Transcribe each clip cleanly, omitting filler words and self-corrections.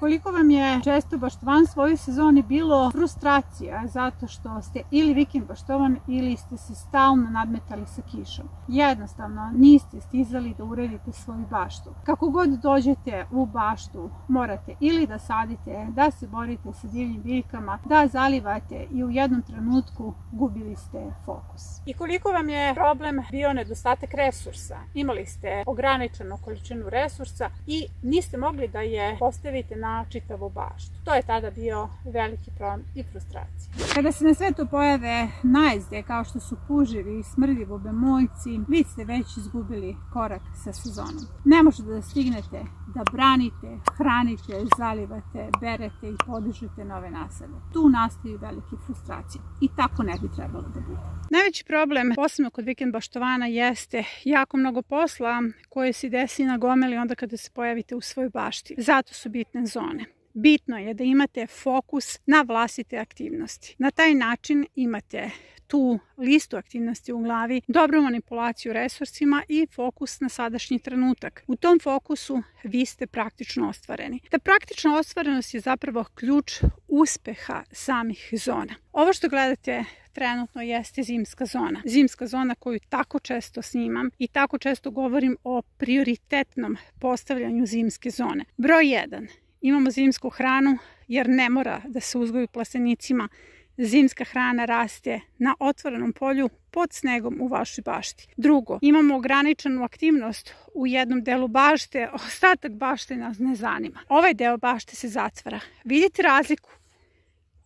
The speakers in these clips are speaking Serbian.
Koliko vam je često baštovanstvo u ovoj sezoni bilo frustracija zato što ste ili vikend baštovan ili ste se stalno nadmetali sa kišom. Jednostavno niste stizali da uredite svoju baštu. Kako god dođete u baštu, morate ili da sadite, da se borite sa divljim biljkama, da zalivate i u jednom trenutku gubili ste fokus. I koliko vam je problem bio nedostatak resursa? Imali ste ograničenu količinu resursa i niste mogli da je postavite na čitavu baštu. To je tada bio veliki problem i frustracija. Kada se na sve to pojave najezde kao što su puževi, smrdljivube, muljci, vi ste već izgubili korak sa sezonom. Ne možete da stignete da branite, hranite, zalivate, berete i podižete nove nasade. Tu nastaju velike frustracije i tako ne bi trebalo da bude. Najveći problem, posebno kod vikend baštovana, jeste jako mnogo posla koje se desi na gomeli onda kada se pojavite u svojoj bašti. Zato su bitne zone. Bitno je da imate fokus na vlastite aktivnosti. Na taj način imate tu listu aktivnosti u glavi, dobru manipulaciju resursima i fokus na sadašnji trenutak. U tom fokusu vi ste praktično ostvareni. Ta praktična ostvarenost je zapravo ključ uspeha samih zona. Ovo što gledate trenutno jeste zimska zona. Zimska zona koju tako često snimam i tako često govorim o prioritetnom postavljanju zimske zone. Broj 1. Imamo zimsku hranu jer ne mora da se uzgoji plastenicima. Zimska hrana raste na otvorenom polju pod snegom u vašoj bašti. Drugo, imamo ograničenu aktivnost u jednom delu bašte, ostatak bašte nas ne zanima. Ovaj deo bašte se zatvara. Vidite razliku?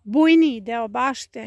Bujniji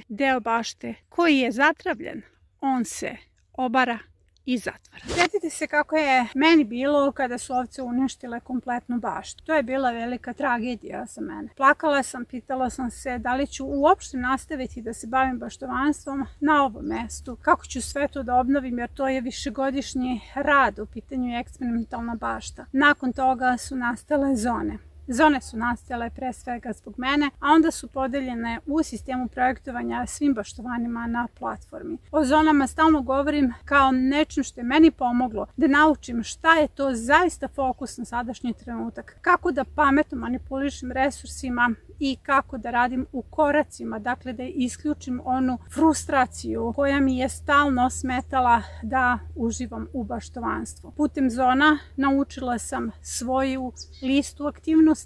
deo bašte koji je zatravljen, on se obara i zatvara. Sjetite se kako je meni bilo kada su ovce uništile kompletnu baštu. To je bila velika tragedija za mene. Plakala sam, pitala sam se da li ću uopšte nastaviti da se bavim baštovanstvom na ovom mestu. Kako ću sve to da obnovim jer to je višegodišnji rad, u pitanju je eksperimentalna bašta. Nakon toga su nastale zone. Zone su nastale pre svega zbog mene, a onda su podeljene u sistemu projektovanja svim baštovanima na platformi. O zonama stalno govorim kao nečem što je meni pomoglo da naučim šta je to zaista fokus na sadašnji trenutak, kako da pametno manipulišem resursima i kako da radim u koracima, dakle da isključim onu frustraciju koja mi je stalno smetala da uživam u baštovanstvu. Putem zona naučila sam svoju listu aktivnosti.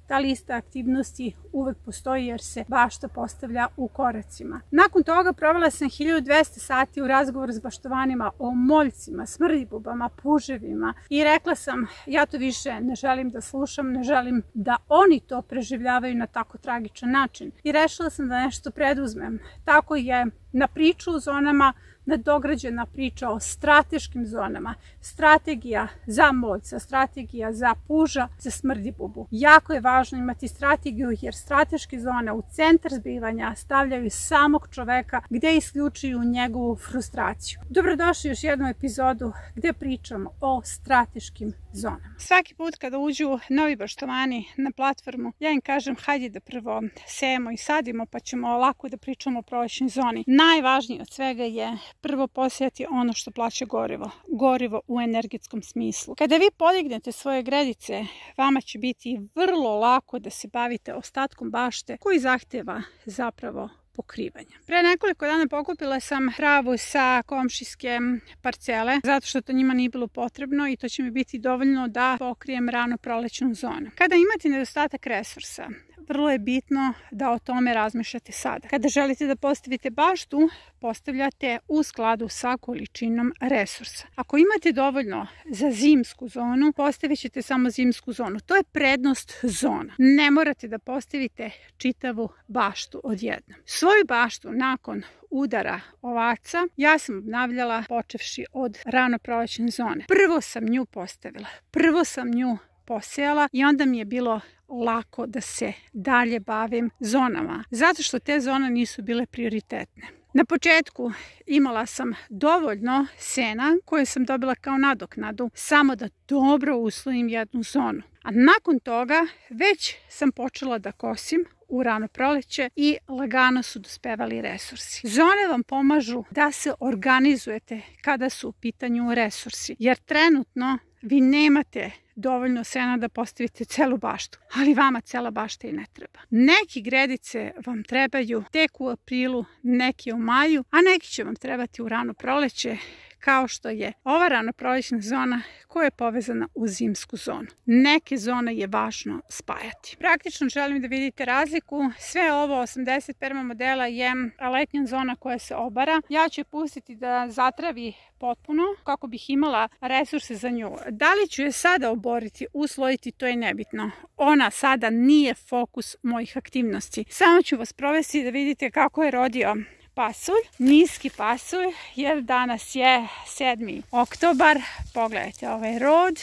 Ta lista aktivnosti uvek postoji jer se bašta postavlja u koracima. Nakon toga provela sam 1200 sati u razgovoru s baštovanima o moljcima, smrdljivubama, puževima i rekla sam ja to više ne želim da slušam, ne želim da oni to preživljavaju na tako tragičan način. I rešila sam da nešto preduzmem. Tako je na priču u zonama nadograđena priča o strateškim zonama. Strategija za moljca, strategija za puža, za smrdljivubu. Jako je važno imati strategiju jer strateške zone u centar zbivanja stavljaju samog čoveka gde isključuju njegovu frustraciju. Dobrodošli u još jednu epizodu gde pričamo o strateškim zonama. Svaki put kada uđu novi baštovani na platformu, ja im kažem hajde da prvo sejemo i sadimo pa ćemo lako da pričamo o prolećnoj zoni. Najvažnije od svega je prvo posejati ono što plaća gorivo. Gorivo u energetskom smislu. Kada vi podignete svoje gredice, vama će biti vrlo lako da se bavite ostatkom bašte koji zahteva zapravo pokrivanja. Pre nekoliko dana pokupila sam travu sa komšijske parcele, zato što to njima nije bilo potrebno i to će mi biti dovoljno da pokrijem rano prolećnu zonu. Kada imate nedostatak resursa, vrlo je bitno da o tome razmišljate sada. Kada želite da postavite baštu, postavljate u skladu sa količinom resursa. Ako imate dovoljno za zimsku zonu, postavit ćete samo zimsku zonu. To je prednost zona. Ne morate da postavite čitavu baštu odjednom. Svoju baštu nakon udara ovaca ja sam obnavljala počevši od rano prolećne zone. Prvo sam nju postavila. Prvo sam nju posejala i onda mi je bilo lako da se dalje bavim zonama, zato što te zone nisu bile prioritetne. Na početku imala sam dovoljno sena koje sam dobila kao nadoknadu, samo da dobro uslojim jednu zonu. A nakon toga već sam počela da kosim u rano proleće i lagano su dospevali resursi. Zone vam pomažu da se organizujete kada su u pitanju resursi, jer trenutno vi nemate dovoljno sena da postavite celu baštu, ali vama cela bašta i ne treba. Neki gredice vam trebaju tek u aprilu, neki u maju, a neki će vam trebati u rano proleće, kao što je ova ranoprolećna zona koja je povezana u zimsku zonu. Neke zone je važno spajati. Praktično želim da vidite razliku. Sve ovo 80 perma modela je letnja zona koja se obara. Ja ću je pustiti da zatravi potpuno kako bih imala resurse za nju. Da li ću je sada oboriti, uslojiti, to je nebitno. Ona sada nije fokus mojih aktivnosti. Samo ću vas provesti da vidite kako je rodio pasulj, niski pasulj, jer danas je 7. oktobar. Pogledajte ovaj rod.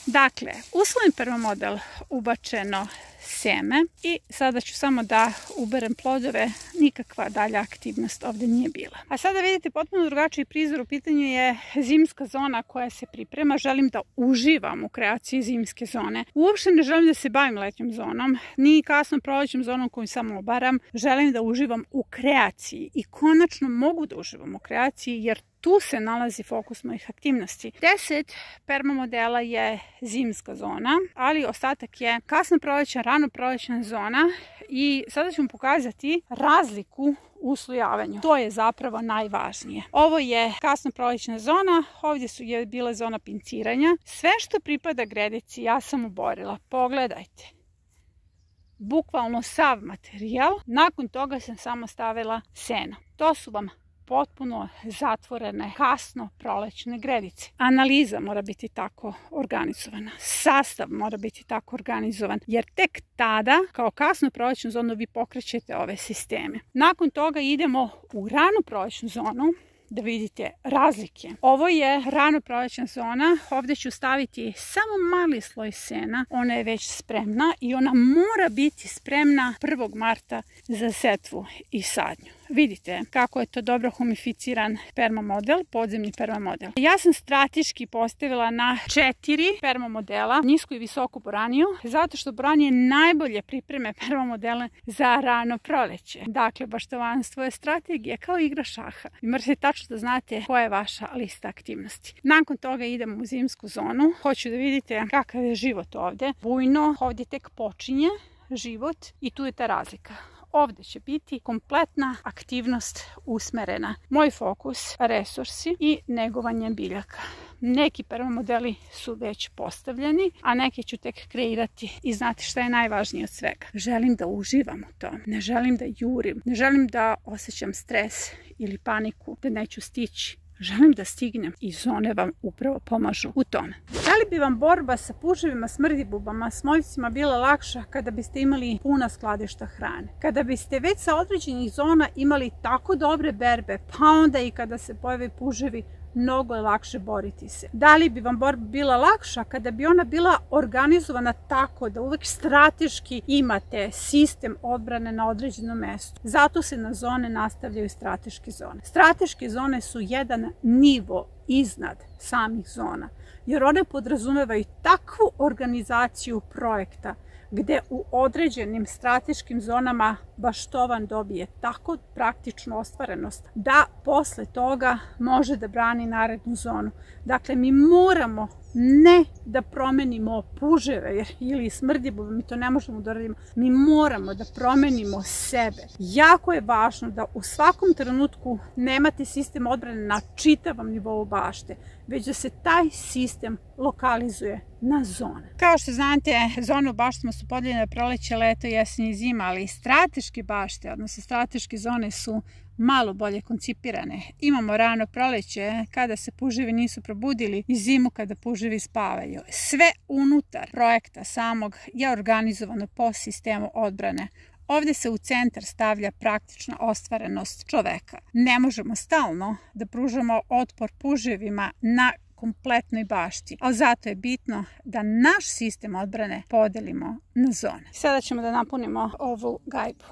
Dakle, uslojen permamodel, ubačeno seme i sada ću samo da uberem plodove, nikakva dalja aktivnost ovdje nije bila. A sada vidite potpuno drugačiji prizor, u pitanju je zimska zona koja se priprema, želim da uživam u kreaciji zimske zone. Uopšte ne želim da se bavim letnjom zonom, ni kasnom prolećnom zonom koju samo obaram, želim da uživam u kreaciji i konačno mogu da uživam u kreaciji jer tu se nalazi fokus mojih aktivnosti. 10 perma modela je zimska zona, ali ostatak je kasno prolećna, rano prolećna zona i sada ću vam pokazati razliku u uslojavanju. To je zapravo najvažnije. Ovo je kasno prolećna zona, ovdje je bila zona pinciranja. Sve što pripada gredici ja sam oborila. Pogledajte. Bukvalno sav materijal. Nakon toga sam samo stavila seno. To su vam potpuno zatvorene kasno prolećne gredice. Analiza mora biti tako organizovana. Sastav mora biti tako organizovan. Jer tek tada, kao kasno prolećnu zonu, vi pokrećete ove sisteme. Nakon toga idemo u ranu prolećnu zonu da vidite razlike. Ovo je rano prolećna zona. Ovdje ću staviti samo mali sloj sena. Ona je već spremna i ona mora biti spremna 1. marta za setvu i sadnju. Vidite kako je to dobro humificiran perma model, podzemni perma model. Ja sam strateški postavila na 4 perma modela, nisku i visoku boraniju, zato što boranije najbolje pripreme perma modele za rano proleće. Dakle, baštovanstvo je strategija kao igra šaha. Vi morate tačno da znate koja je vaša lista aktivnosti. Nakon toga idemo u zimsku zonu. Hoću da vidite kakav je život ovdje. Bujno, ovdje tek počinje život i tu je ta razlika. Ovdje će biti kompletna aktivnost usmerena. Moj fokus, resursi i negovanje biljaka. Neki perma modeli su već postavljeni, a neki ću tek kreirati. I znate šta je najvažnije od svega? Želim da uživam u tom. Ne želim da jurim. Ne želim da osjećam stres ili paniku, da neću stići. Želim da stignem i zone vam upravo pomažu u tome. Da li bi vam borba sa puževima, smrdibubama, smojicima bila lakša kada biste imali puna skladišta hrane? Kada biste već sa određenih zona imali tako dobre berbe, pa onda i kada se pojave puževi, mnogo je lakše boriti se. Da li bi vam borba bila lakša kada bi ona bila organizovana tako da uvek strateški imate sistem odbrane na određenom mestu? Zato se na zone nastavljaju strateške zone. Strateške zone su jedan nivo iznad samih zona, jer one podrazumevaju takvu organizaciju projekta gde u određenim strateškim zonama baštovan dobije tako praktičnu ostvarenost da posle toga može da brani narednu zonu. Dakle, mi moramo ne da promenimo puževe ili smrdibube, mi to ne možemo da radimo, mi moramo da promenimo sebe. Jako je važno da u svakom trenutku nemate sistem odbrane na čitavom nivou bašte, već da se taj sistem lokalizuje na zone. Kao što znate, zone u baštama su podeljene na proleće, leto, jesen i zima, ali strateške bašte, odnosno strateške zone su malo bolje koncipirane. Imamo rano proleće kada se puževi nisu probudili i zimu kada puževi spavaju. Sve unutar projekta samog je organizovano po sistemu odbrane. Ovdje se u centar stavlja praktična ostvarenost čoveka. Ne možemo stalno da pružamo otpor puževima na kompletnoj bašti, ali zato je bitno da naš sistem odbrane podelimo na zone. Sada ćemo da napunimo ovu gajbu.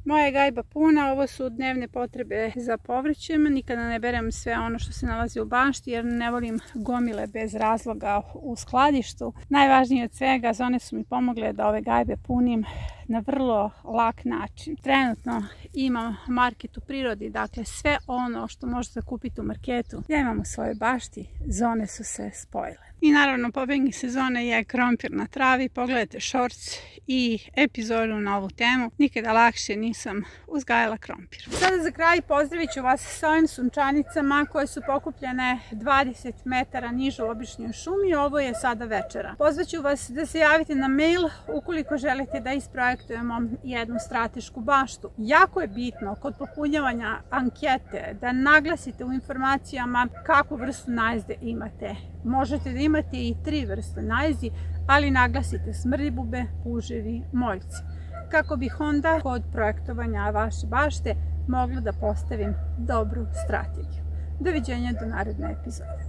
Moja je gajba puna, ovo su dnevne potrebe za povrćem. Nikada ne berem sve ono što se nalazi u bašti jer ne volim gomile bez razloga u skladištu. Najvažnije od svega, one su mi pomogle da ove gajbe punim na vrlo lak način. Trenutno imam market u prirodi, dakle sve ono što možete kupiti u marketu ja imam u svojoj bašti, zone su se spojile. I naravno pobegni sezone je krompir na travi. Pogledajte shorts i epizodu na ovu temu. Nikada lakše nisam uzgajala krompir. Sada za kraj pozdravit ću vas sa ovim sunčanicama koje su pokupljene 20 metara niže u običnoj šumi. Ovo je sada večera. Pozvaću vas da se javite na mail ukoliko želite da isprojektujemo jednu stratešku baštu. Jako je bitno kod popunjavanja ankete da naglasite u informacijama kakvu vrstu najezde imate. Možete da imate i 3 vrste najezi, ali naglasite smrdljibube, puževi, moljci. Kako bih onda kod projektovanja vaše bašte mogla da postavim dobru strategiju. Doviđenja do naredne epizode.